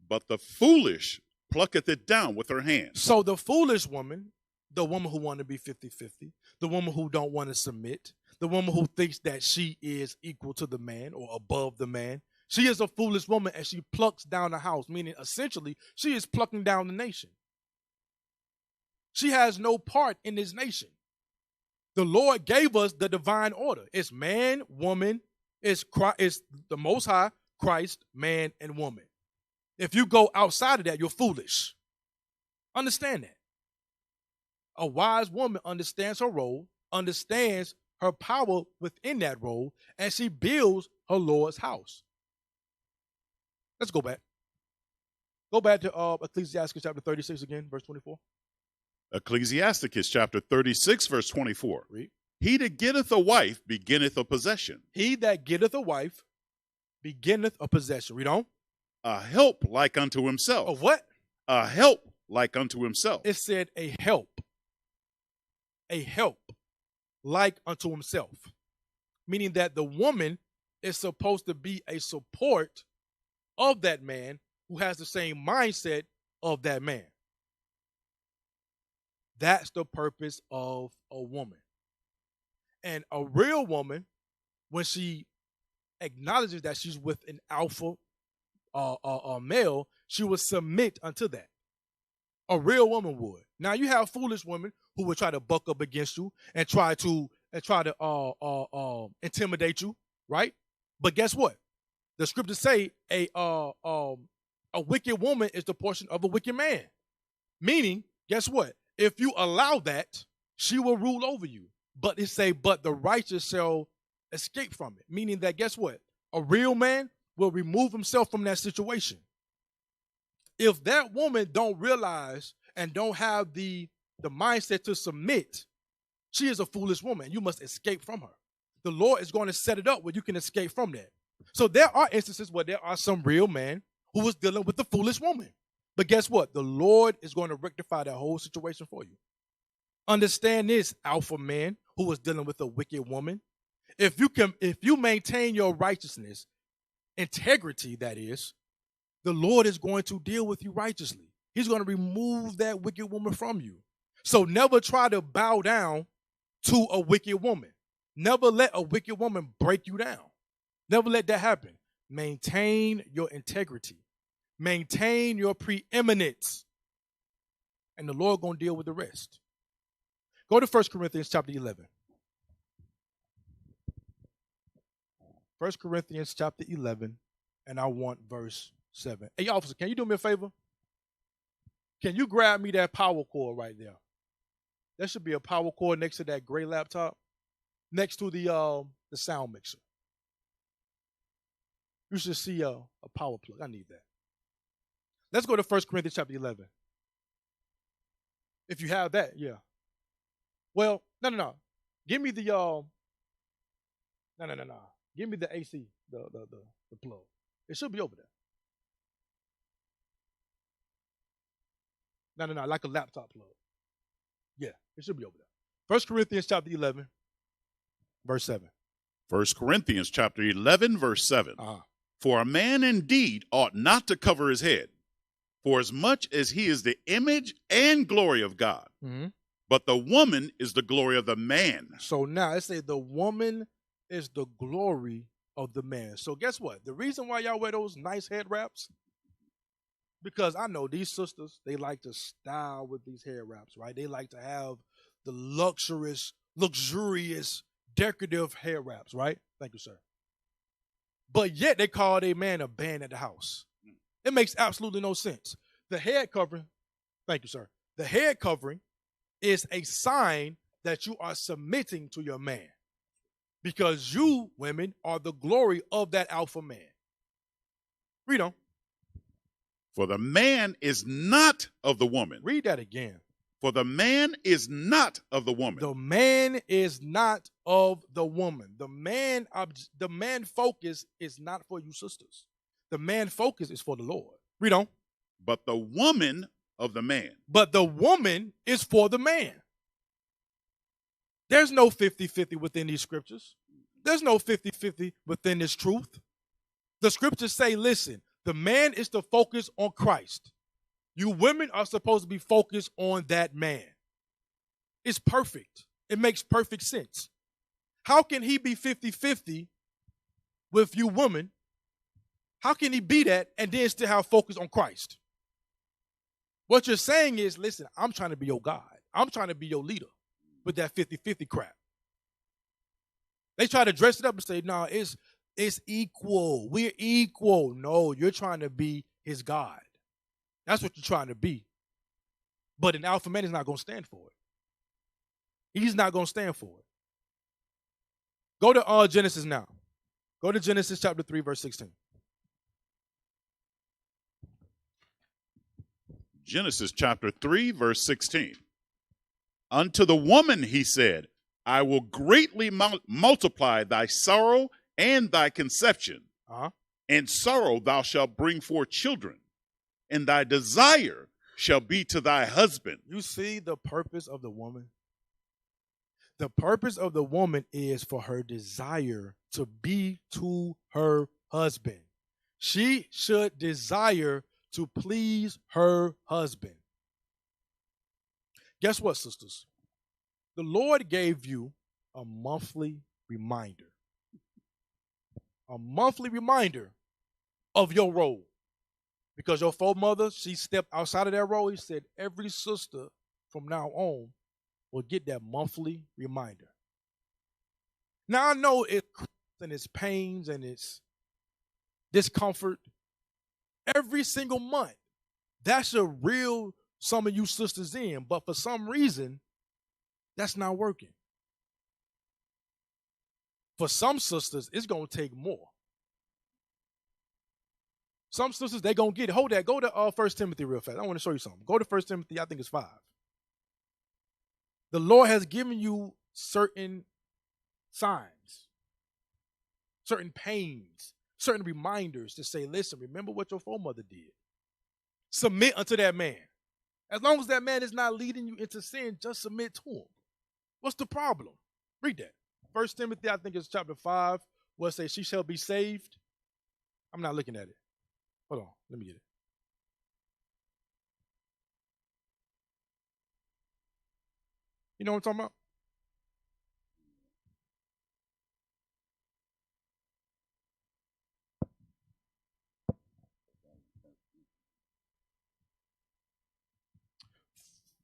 But the foolish plucketh it down with her hands. So the foolish woman, the woman who want to be 50-50, the woman who don't want to submit, the woman who thinks that she is equal to the man or above the man, she is a foolish woman and she plucks down the house, meaning essentially she is plucking down the nation. She has no part in this nation. The Lord gave us the divine order. It's man, woman, it's the Most High, Christ, man, and woman. If you go outside of that, you're foolish. Understand that. A wise woman understands her role, understands her power within that role, and she builds her Lord's house. Let's go back. Go back to Ecclesiastes chapter 36 again, verse 24. Ecclesiasticus chapter 36, verse 24. Read. He that getteth a wife beginneth a possession. He that getteth a wife beginneth a possession. Read on. A help like unto himself. A what? A help like unto himself. It said a help. A help like unto himself. Meaning that the woman is supposed to be a support of that man who has the same mindset of that man. That's the purpose of a woman. And a real woman, when she acknowledges that she's with an alpha male, she will submit unto that. A real woman would. Now you have foolish women who would try to buck up against you and try to intimidate you, right? But guess what? The scriptures say a wicked woman is the portion of a wicked man. Meaning, guess what? If you allow that, she will rule over you. But it say, but the righteous shall escape from it. Meaning that, guess what? A real man will remove himself from that situation. If that woman don't realize and don't have the mindset to submit, she is a foolish woman. You must escape from her. The Lord is going to set it up where you can escape from that. So there are instances where there are some real men who was dealing with the foolish woman. But guess what? The Lord is going to rectify that whole situation for you. Understand this, alpha man who was dealing with a wicked woman. If you maintain your righteousness, integrity, that is, the Lord is going to deal with you righteously. He's going to remove that wicked woman from you. So never try to bow down to a wicked woman. Never let a wicked woman break you down. Never let that happen. Maintain your integrity. Maintain your preeminence. And the Lord going to deal with the rest. Go to 1 Corinthians chapter 11. 1 Corinthians chapter 11, and I want verse 7. Hey, officer, can you do me a favor? Can you grab me that power cord right there? There should be a power cord next to that gray laptop, next to the sound mixer. You should see a power plug. I need that. Let's go to 1 Corinthians chapter 11. If you have that, yeah. Well, no. Give me the no. Give me the AC, the plug. It should be over there. No, like a laptop plug. Yeah, it should be over there. 1 Corinthians chapter 11, verse 7. 1 Corinthians chapter 11, verse 7. For a man indeed ought not to cover his head, for as much as he is the image and glory of God. Mm-hmm. But the woman is the glory of the man. So now let's say the woman is the glory of the man. So guess what? The reason why y'all wear those nice head wraps, because I know these sisters, they like to style with these hair wraps, right? They like to have the luxurious, decorative hair wraps, right? Thank you, sir. But yet they call their man a band at the house. It makes absolutely no sense. The head covering, thank you, sir. The head covering is a sign that you are submitting to your man, because you, women, are the glory of that alpha man. Read on. For the man is not of the woman. Read that again. For the man is not of the woman. The man is not of the woman. The man focus is not for you sisters. The man focus is for the Lord. Read on. But the woman of the man. But the woman is for the man. There's no 50-50 within these scriptures. There's no 50-50 within this truth. The scriptures say, listen, the man is to focus on Christ. You women are supposed to be focused on that man. It's perfect. It makes perfect sense. How can he be 50-50 with you women? How can he be that and then still have focus on Christ? What you're saying is, listen, I'm trying to be your God. I'm trying to be your leader with that 50-50 crap. They try to dress it up and say, no, it's equal. We're equal. No, you're trying to be his God. That's what you're trying to be. But an alpha man is not going to stand for it. He's not going to stand for it. Go to Genesis now. Go to Genesis chapter 3, verse 16. Genesis chapter 3, verse 16. Unto the woman he said, I will greatly multiply thy sorrow and thy conception. And sorrow thou shalt bring forth children, and thy desire shall be to thy husband. You see the purpose of the woman? The purpose of the woman is for her desire to be to her husband. She should desire to please her husband. Guess what, sisters? The Lord gave you a monthly reminder. A monthly reminder of your role. Because your foremother, she stepped outside of that role. He said every sister from now on will get that monthly reminder. Now I know it's and its pains and its discomfort. Every single month, that's a real some of you sisters in. But for some reason, that's not working. For some sisters, it's going to take more. Some sisters, they're going to get it. Hold that. Go to 1 Timothy real fast. I want to show you something. Go to 1 Timothy, I think it's 5. The Lord has given you certain signs, certain pains, certain reminders to say, listen, remember what your foremother did. Submit unto that man. As long as that man is not leading you into sin, just submit to him. What's the problem? Read that. 1 Timothy, I think it's chapter 5, where it says, she shall be saved. I'm not looking at it. Hold on. Let me get it. You know what I'm talking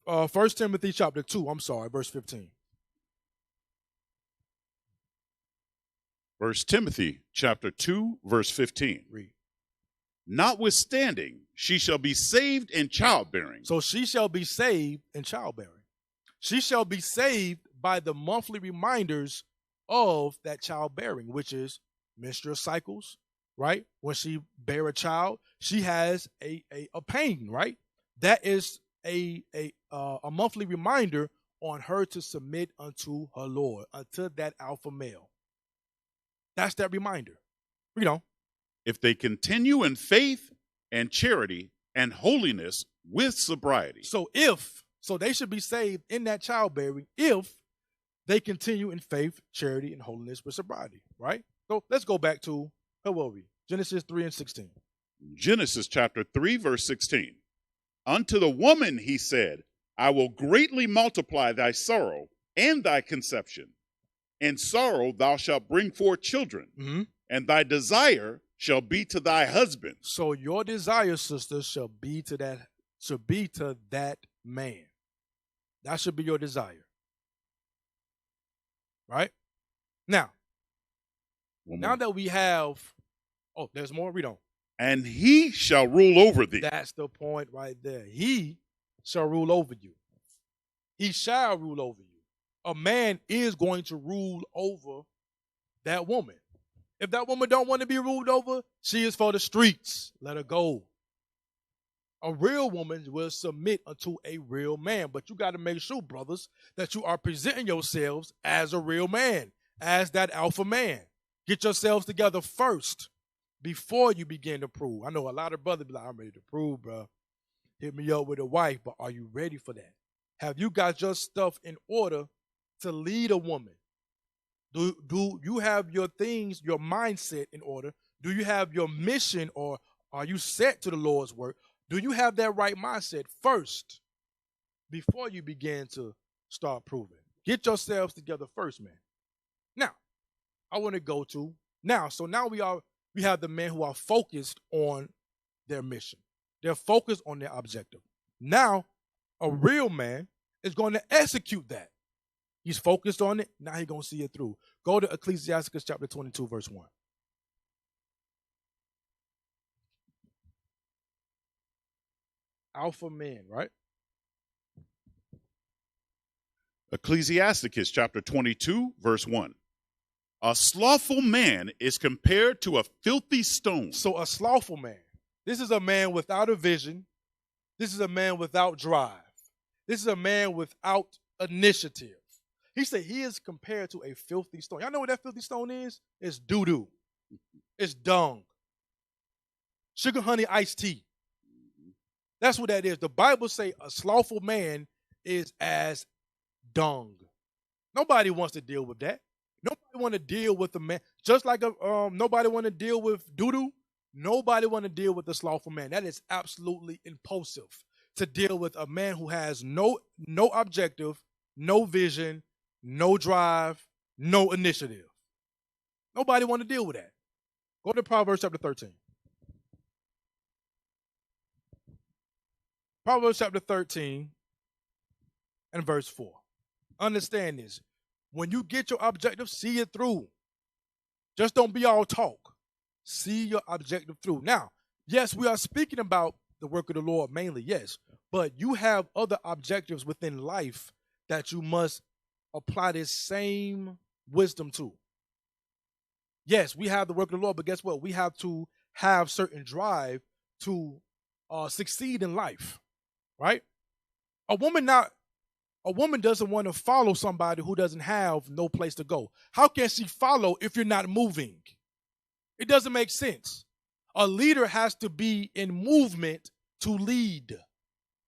about? First Timothy chapter 2, I'm sorry, verse 15. First Timothy chapter 2, verse 15. Read. Notwithstanding, she shall be saved in childbearing. So she shall be saved in childbearing. She shall be saved by the monthly reminders of that childbearing, which is menstrual cycles, right? When she bear a child, she has a pain, right? That is a monthly reminder on her to submit unto her Lord, unto that alpha male. That's that reminder. You know. If they continue in faith and charity and holiness with sobriety. So they should be saved in that childbearing if they continue in faith, charity, and holiness with sobriety, right? So let's go back to, where were we? Genesis 3 and 16. Genesis chapter 3, verse 16. Unto the woman he said, I will greatly multiply thy sorrow and thy conception. In sorrow thou shalt bring forth children, and thy desire shall be to thy husband. So your desire, sister, shall be to that man. That should be your desire. Right? Now that we have, there's more, read on. And he shall rule over thee. That's the point right there. He shall rule over you. He shall rule over you. A man is going to rule over that woman. If that woman don't want to be ruled over, she is for the streets. Let her go. A real woman will submit unto a real man. But you got to make sure, brothers, that you are presenting yourselves as a real man, as that alpha man. Get yourselves together first before you begin to prove. I know a lot of brothers be like, I'm ready to prove, bro. Hit me up with a wife, but are you ready for that? Have you got your stuff in order to lead a woman? Do you have your things, your mindset in order? Do you have your mission, or are you set to the Lord's work? Do you have that right mindset first before you begin to start proving? Get yourselves together first, man. Now, I want to go to so now we have the men who are focused on their mission. They're focused on their objective. Now, a real man is going to execute that. He's focused on it. Now he's going to see it through. Go to Ecclesiastes chapter 22, verse 1. Alpha men, right? Ecclesiasticus chapter 22, verse 1. A slothful man is compared to a filthy stone. So a slothful man. This is a man without a vision. This is a man without drive. This is a man without initiative. He said he is compared to a filthy stone. Y'all know what that filthy stone is? It's doo-doo. It's dung. Sugar, honey, iced tea. That's what that is. The Bible say a slothful man is as dung. Nobody wants to deal with that. Nobody want to deal with a man. Just like nobody want to deal with doo-doo. Nobody want to deal with a slothful man. That is absolutely impulsive to deal with a man who has no objective, no vision, no drive, no initiative. Nobody want to deal with that. Go to Proverbs chapter 13. Proverbs chapter 13 and verse 4. Understand this. When you get your objective, see it through. Just don't be all talk. See your objective through. Now, yes, we are speaking about the work of the Lord mainly, yes. But you have other objectives within life that you must apply this same wisdom to. Yes, we have the work of the Lord, but guess what? We have to have certain drive to succeed in life, right? A woman doesn't want to follow somebody who doesn't have no place to go. How can she follow if you're not moving? It doesn't make sense. A leader has to be in movement to lead.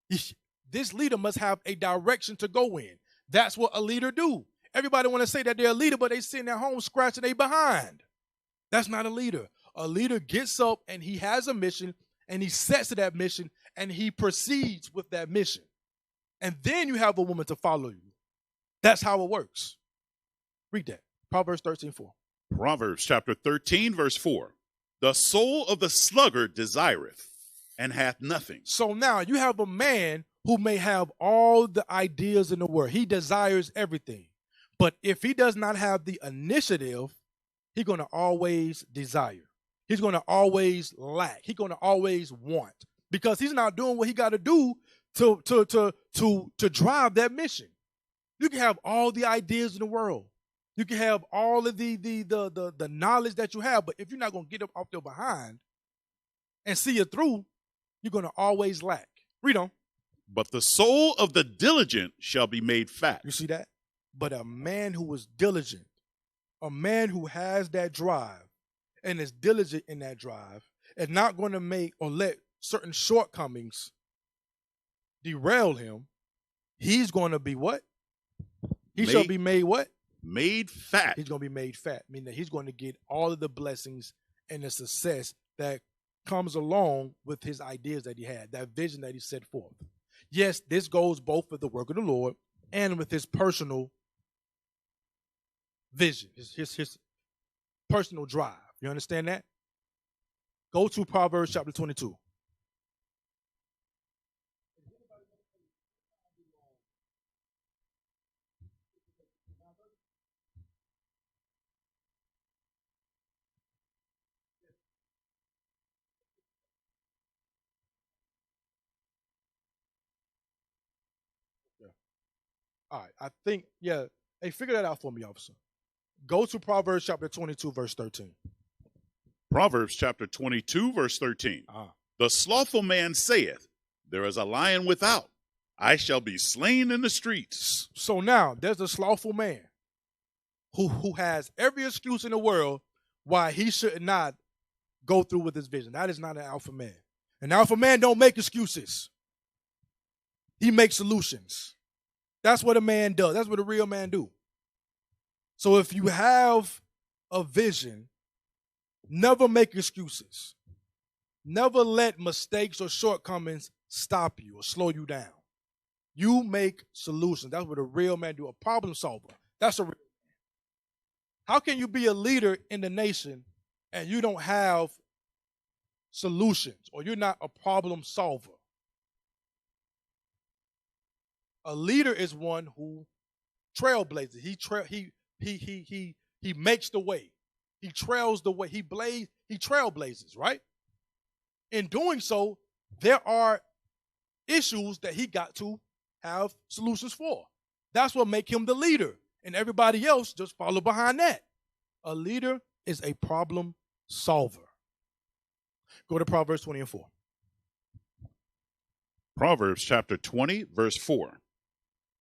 This leader must have a direction to go in. That's what a leader do. Everybody want to say that they're a leader, but they sitting at home scratching their behind. That's not a leader. A leader gets up and he has a mission and he sets to that mission, and he proceeds with that mission. And then you have a woman to follow you. That's how it works. Read that. Proverbs 13:4. Proverbs chapter 13, verse 4. The soul of the sluggard desireth, and hath nothing. So now you have a man who may have all the ideas in the world. He desires everything. But if he does not have the initiative, he's going to always desire. He's going to always lack. He's going to always want, because he's not doing what he got to do to drive that mission. You can have all the ideas in the world. You can have all of the knowledge that you have, but if you're not going to get up off your behind and see it through, you're going to always lack. Read on. But the soul of the diligent shall be made fat. You see that? But a man who is diligent, a man who has that drive and is diligent in that drive, is not going to make or let certain shortcomings derail him. He's going to be what? He shall be made what? Made fat. He's going to be made fat, meaning that he's going to get all of the blessings and the success that comes along with his ideas that he had, that vision that he set forth. Yes, this goes both with the work of the Lord and with his personal vision, his personal drive. You understand that? Go to Proverbs chapter 22. All right, I think, yeah. Hey, figure that out for me, officer. Go to Proverbs chapter 22, verse 13. Proverbs chapter 22, verse 13. The slothful man saith, there is a lion without. I shall be slain in the streets. So now, there's a slothful man who has every excuse in the world why he should not go through with his vision. That is not an alpha man. An alpha man don't make excuses. He makes solutions. That's what a man does. That's what a real man do. So if you have a vision, never make excuses. Never let mistakes or shortcomings stop you or slow you down. You make solutions. That's what a real man do, a problem solver. That's a real man. How can you be a leader in the nation and you don't have solutions, or you're not a problem solver? A leader is one who trailblazes. He makes the way. He trails the way. He trailblazes, right? In doing so, there are issues that he got to have solutions for. That's what make him the leader. And everybody else just follow behind that. A leader is a problem solver. Go to Proverbs 20 and 4. Proverbs chapter 20, verse 4.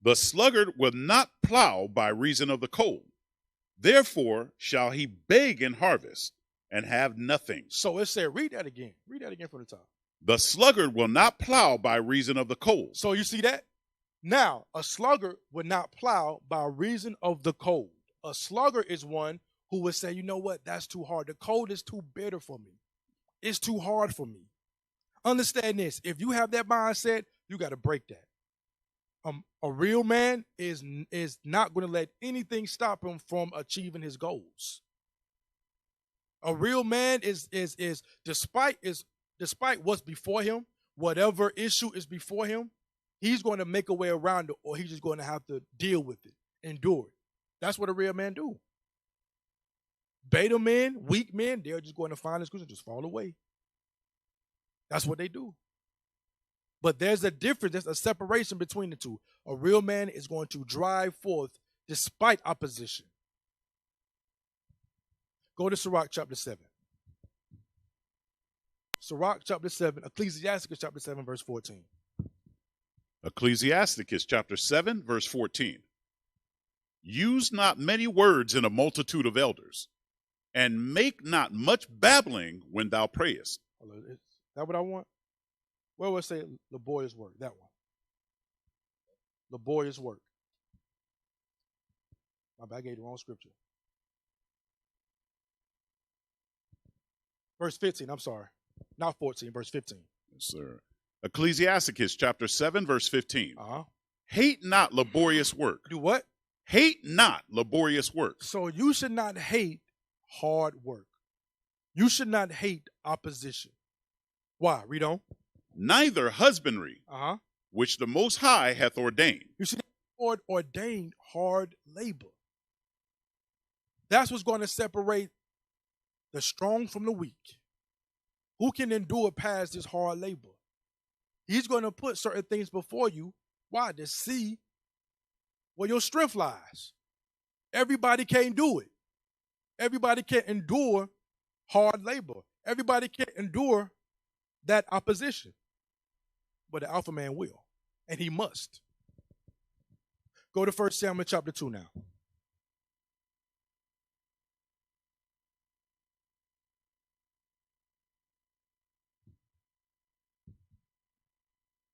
The sluggard will not plow by reason of the cold. Therefore shall he beg in harvest and have nothing. So it said, read that again. Read that again from the top. The sluggard will not plow by reason of the cold. So you see that? Now, a sluggard would not plow by reason of the cold. A sluggard is one who would say, you know what, that's too hard. The cold is too bitter for me. It's too hard for me. Understand this. If you have that mindset, you got to break that. A real man is not going to let anything stop him from achieving his goals. A real man is despite what's before him, whatever issue is before him, he's going to make a way around it, or he's just going to have to deal with it, endure it. That's what a real man do. Beta men, weak men, they're just going to find excuse and just fall away. That's what they do. But there's a difference, there's a separation between the two. A real man is going to drive forth despite opposition. Go to Sirach chapter 7. Sirach chapter 7, Ecclesiasticus chapter 7, verse 14. Ecclesiasticus chapter 7, verse 14. Use not many words in a multitude of elders, and make not much babbling when thou prayest. Is that what I want? Where would it say laborious work? That one. Laborious work. I gave the wrong scripture. Verse 15, I'm sorry. Not 14, verse 15. Yes, sir. Ecclesiasticus chapter 7, verse 15. Uh-huh. Hate not laborious work. Do what? Hate not laborious work. So you should not hate hard work. You should not hate opposition. Why? Read on. Neither husbandry, Uh-huh. which the Most High hath ordained. You see, the Lord ordained hard labor. That's what's going to separate the strong from the weak. Who can endure past this hard labor? He's going to put certain things before you. Why? To see where your strength lies. Everybody can't do it. Everybody can't endure hard labor. Everybody can't endure that opposition. But the alpha man will, and he must. Go to 1 Samuel chapter 2 now.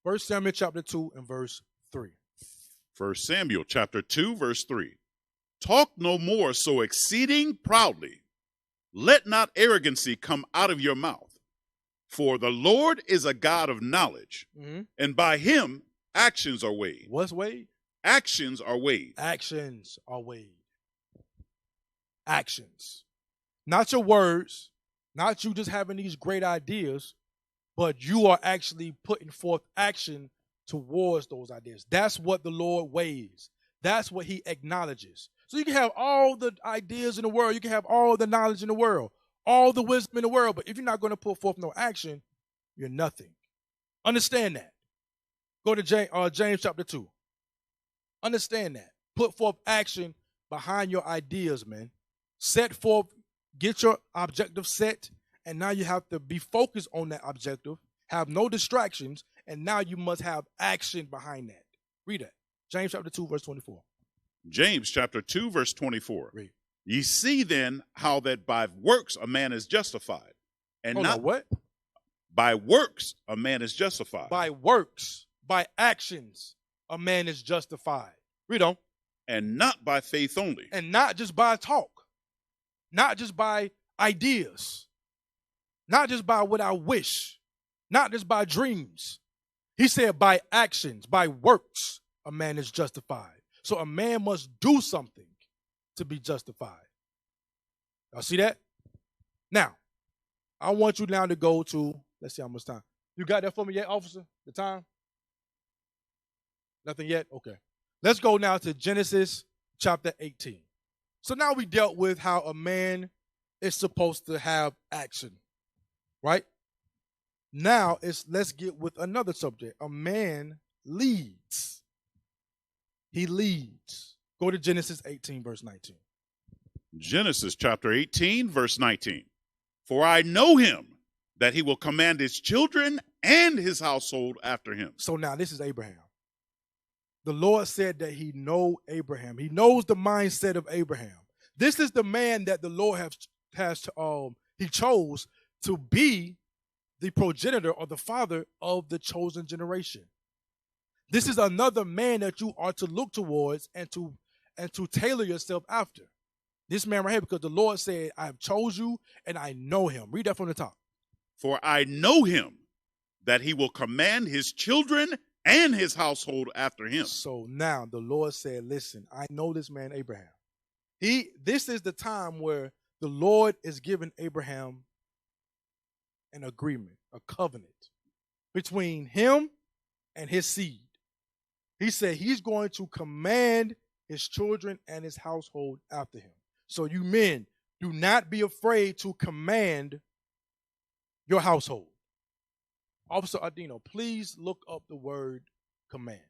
First Samuel chapter 2 and verse 3. 1 Samuel chapter 2, verse 3. Talk no more so exceeding proudly. Let not arrogancy come out of your mouth. For the Lord is a God of knowledge, and by him actions are weighed. What's weighed? Actions are weighed. Actions are weighed. Actions. Not your words, not you just having these great ideas, but you are actually putting forth action towards those ideas. That's what the Lord weighs. That's what he acknowledges. So you can have all the ideas in the world. You can have all the knowledge in the world, all the wisdom in the world. But if you're not going to put forth no action, you're nothing. Understand that. Go to James chapter 2. Understand that. Put forth action behind your ideas, man. Set forth, get your objective set, and now you have to be focused on that objective, have no distractions, and now you must have action behind that. Read that. James chapter 2, verse 24. James chapter 2, verse 24. Read. Ye see then how that by works a man is justified. And Hold not on, what? By works a man is justified. By works, by actions, a man is justified. Read on. And not by faith only. And not just by talk. Not just by ideas. Not just by what I wish. Not just by dreams. He said by actions, by works, a man is justified. So a man must do something to be justified. Y'all see that? Now, I want you now to go to, let's see how much time. You got that for me yet, officer? The time? Nothing yet? Okay. Let's go now to Genesis chapter 18. So now we dealt with how a man is supposed to have action, right? Now let's get with another subject. A man leads. He leads. Go to Genesis 18, verse 19. Genesis chapter 18, verse 19. For I know him, that he will command his children and his household after him. So now this is Abraham. The Lord said that he know Abraham. He knows the mindset of Abraham. This is the man that the Lord he chose to be the progenitor or the father of the chosen generation. This is another man that you are to look towards and to tailor yourself after. This man right here, because the Lord said, I have chose you and I know him. Read that from the top. For I know him, that he will command his children and his household after him. So now the Lord said, listen, I know this man Abraham. This is the time where the Lord is giving Abraham an agreement, a covenant between him and his seed. He said he's going to command his children and his household after him. So you men, do not be afraid to command your household. Officer Ardino, please look up the word command.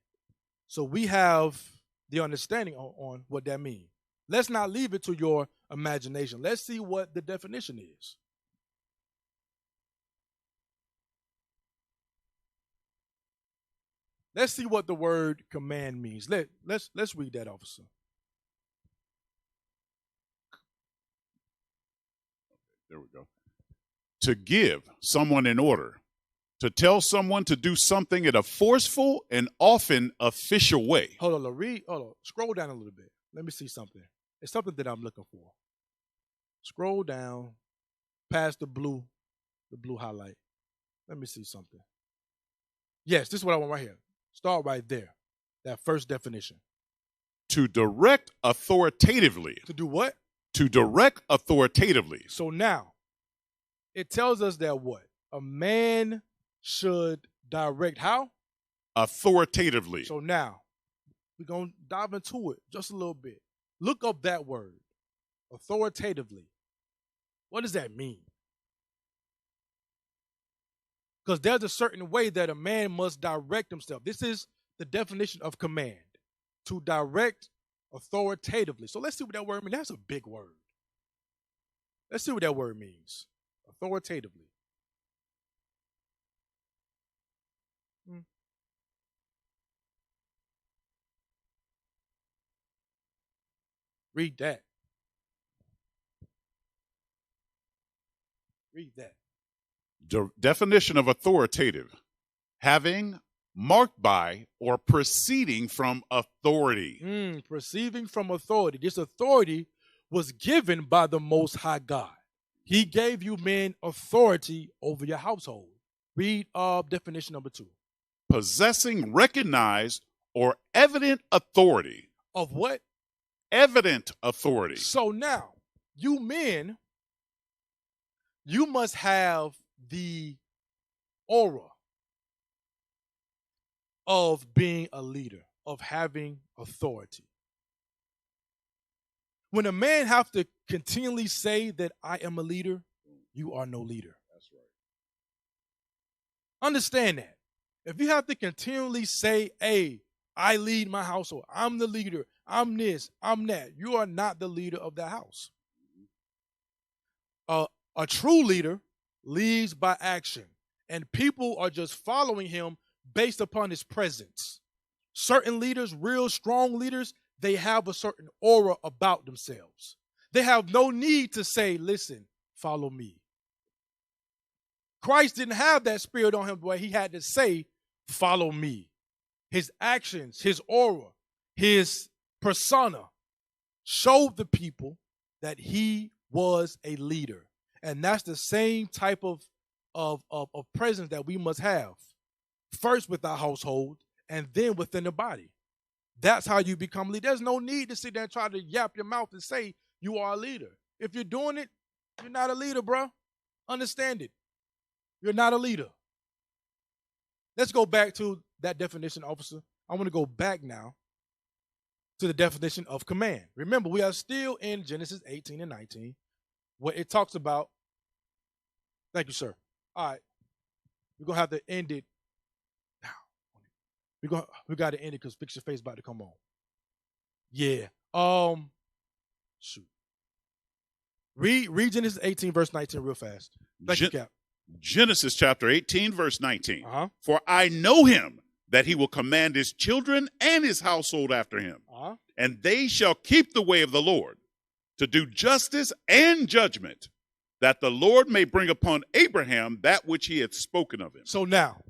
So we have the understanding on what that means. Let's not leave it to your imagination. Let's see what the definition is. Let's see what the word command means. Let's read that, officer. There we go. To give someone an order. To tell someone to do something in a forceful and often official way. Hold on. Scroll down a little bit. Let me see something. It's something that I'm looking for. Scroll down past the blue highlight. Let me see something. Yes, this is what I want right here. Start right there. That first definition. To direct authoritatively. To do what? To direct authoritatively. So now, it tells us that what? A man should direct how? Authoritatively. So now, we're going to dive into it just a little bit. Look up that word. Authoritatively. What does that mean? Because there's a certain way that a man must direct himself. This is the definition of command. To direct authoritatively. So let's see what that word means. That's a big word. Let's see what that word means. Authoritatively. Read that. Read that. Definition of authoritative. Having, marked by, or proceeding from authority. Proceeding from authority. This authority was given by the Most High God. He gave you men authority over your household. Read definition number 2. Possessing recognized or evident authority. Of what? Evident authority. So now, you men, you must have the aura of being a leader, of having authority. When a man have to continually say that I am a leader, you are no leader. That's right. Understand that. If you have to continually say, hey, I lead my household, I'm the leader, I'm this, I'm that, you are not the leader of the house. A true leader leads by action, and people are just following him based upon his presence. Certain leaders, real strong leaders, they have a certain aura about themselves. They have no need to say, listen, follow me. Christ didn't have that spirit on him where he had to say, follow me. His actions, his aura, his persona showed the people that he was a leader. And that's the same type of presence that we must have. First with our household and then within the body. That's how you become a leader. There's no need to sit there and try to yap your mouth and say you are a leader. If you're doing it, you're not a leader, bro. Understand it. You're not a leader. Let's go back to that definition, officer. I want to go back now to the definition of command. Remember, we are still in Genesis 18 and 19, where it talks about, thank you, sir. All right. We're going to have to end it now. We got to end it because Fix Your Face about to come on. Yeah. Shoot. Read Genesis 18, verse 19 real fast. Thank you, Cap. Genesis chapter 18, verse 19. For I know him, that he will command his children and his household after him. And they shall keep the way of the Lord, to do justice and judgment, that the Lord may bring upon Abraham that which he hath spoken of him. So now,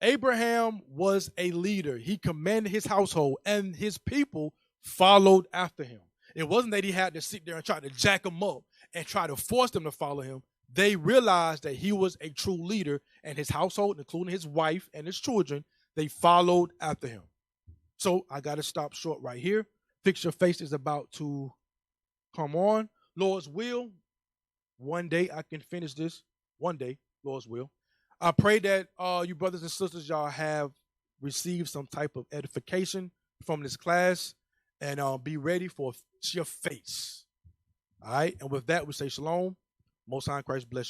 Abraham was a leader. He commanded his household, and his people followed after him. It wasn't that he had to sit there and try to jack them up and try to force them to follow him. They realized that he was a true leader, and his household, including his wife and his children, they followed after him. So I got to stop short right here. Fix Your Face is about to come on. Lord's will, one day I can finish this. One day, Lord's will. I pray that you brothers and sisters, y'all have received some type of edification from this class, and be ready for Fix Your Face. All right? And with that, we say shalom. Most High in Christ bless you.